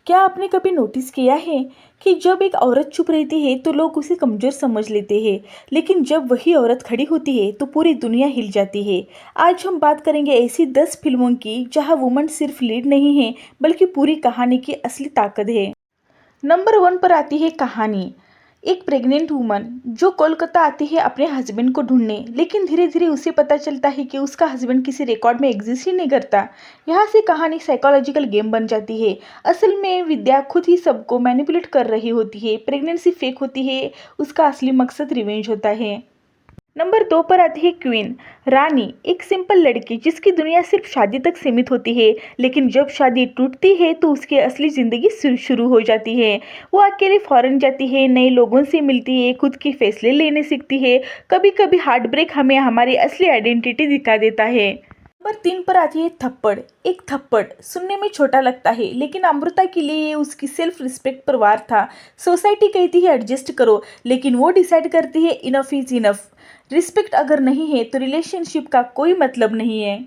क्या आपने कभी नोटिस किया है कि जब एक औरत चुप रहती है तो लोग उसे कमज़ोर समझ लेते हैं, लेकिन जब वही औरत खड़ी होती है तो पूरी दुनिया हिल जाती है। आज हम बात करेंगे ऐसी 10 फिल्मों की जहां वुमन सिर्फ लीड नहीं है बल्कि पूरी कहानी की असली ताकत है। नंबर 1 पर आती है कहानी। एक प्रेग्नेंट वुमन जो कोलकाता आती है अपने हस्बैंड को ढूंढने, लेकिन धीरे धीरे उसे पता चलता है कि उसका हस्बैंड किसी रिकॉर्ड में एग्जिस्ट ही नहीं करता। यहाँ से कहानी साइकोलॉजिकल गेम बन जाती है। असल में विद्या खुद ही सबको मैनिपुलेट कर रही होती है। प्रेगनेंसी फेक होती है, उसका असली मकसद रिवेंज होता है। नंबर 2 पर आती है क्वीन, रानी। एक सिंपल लड़की जिसकी दुनिया सिर्फ शादी तक सीमित होती है, लेकिन जब शादी टूटती है तो उसकी असली ज़िंदगी शुरू हो जाती है। वो अकेले फॉरेन जाती है, नए लोगों से मिलती है, खुद के फैसले लेने सीखती है। कभी कभी हार्ट ब्रेक हमें हमारी असली आइडेंटिटी दिखा देता है। नंबर 3 पर आती है थप्पड़। एक थप्पड़ सुनने में छोटा लगता है, लेकिन अमृता के लिए ये उसकी सेल्फ रिस्पेक्ट पर वार था। सोसाइटी कहती है एडजस्ट करो, लेकिन वो डिसाइड करती है इनफ इज इनफ। रिस्पेक्ट अगर नहीं है तो रिलेशनशिप का कोई मतलब नहीं है।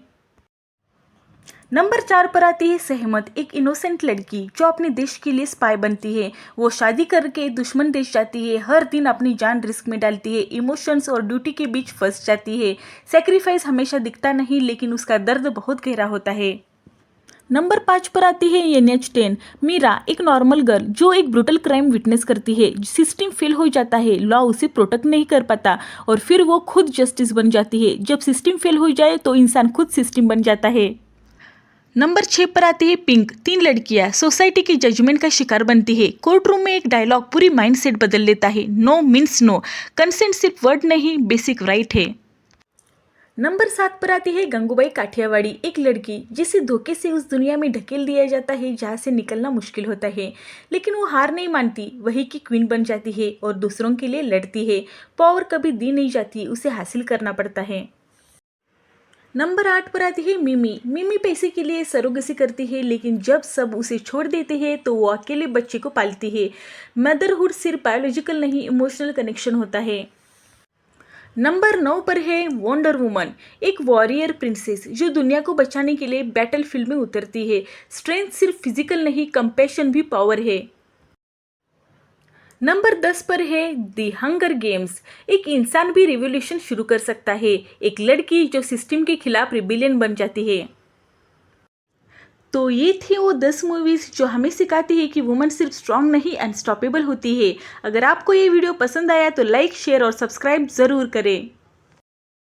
नंबर 4 पर आती है सहमत, एक इनोसेंट लड़की जो अपने देश के लिए स्पाई बनती है। वो शादी करके दुश्मन देश जाती है, हर दिन अपनी जान रिस्क में डालती है, इमोशंस और ड्यूटी के बीच फंस जाती है। सेक्रीफाइस हमेशा दिखता नहीं, लेकिन उसका दर्द बहुत गहरा होता है। नंबर 5 पर आती है NH10, मीरा, एक नॉर्मल गर्ल जो एक ब्रूटल क्राइम विटनेस करती है। सिस्टम फेल हो जाता है, लॉ उसे प्रोटेक्ट नहीं कर पाता और फिर वो खुद जस्टिस बन जाती है। जब सिस्टम फेल हो जाए तो इंसान खुद सिस्टम बन जाता है। नंबर 6 पर आती है पिंक, 3 लड़कियां सोसाइटी की जजमेंट का शिकार बनती है। कोर्ट रूम में एक डायलॉग पूरी माइंडसेट बदल देता है, नो मीन्स नो। कंसेंट सिर्फ वर्ड नहीं, बेसिक राइट है। नंबर 7 पर आती है गंगूबाई काठियावाड़ी, एक लड़की जिसे धोखे से उस दुनिया में ढकेल दिया जाता है जहाँ से निकलना मुश्किल होता है, लेकिन वो हार नहीं मानती, वही की क्वीन बन जाती है और दूसरों के लिए लड़ती है। पावर कभी दी नहीं जाती, उसे हासिल करना पड़ता है। नंबर 8 पर आती है मिमी। मिमी पैसे के लिए सरोगेसी करती है, लेकिन जब सब उसे छोड़ देते हैं तो वो अकेले बच्चे को पालती है। मदरहुड सिर्फ बायोलॉजिकल नहीं, इमोशनल कनेक्शन होता है। नंबर 9 पर है वंडर वुमन, एक वॉरियर प्रिंसेस जो दुनिया को बचाने के लिए बैटलफील्ड में उतरती है। स्ट्रेंथ सिर्फ फिजिकल नहीं, कंपैशन भी पावर है। नंबर 10 पर है दी हंगर गेम्स, एक इंसान भी रिवॉल्यूशन शुरू कर सकता है, एक लड़की जो सिस्टम के खिलाफ रिबेलियन बन जाती है। तो ये थी वो 10 मूवीज़ जो हमें सिखाती है कि वुमन सिर्फ स्ट्रांग नहीं, अनस्टॉपेबल होती है। अगर आपको ये वीडियो पसंद आया तो लाइक, शेयर और सब्सक्राइब ज़रूर करें।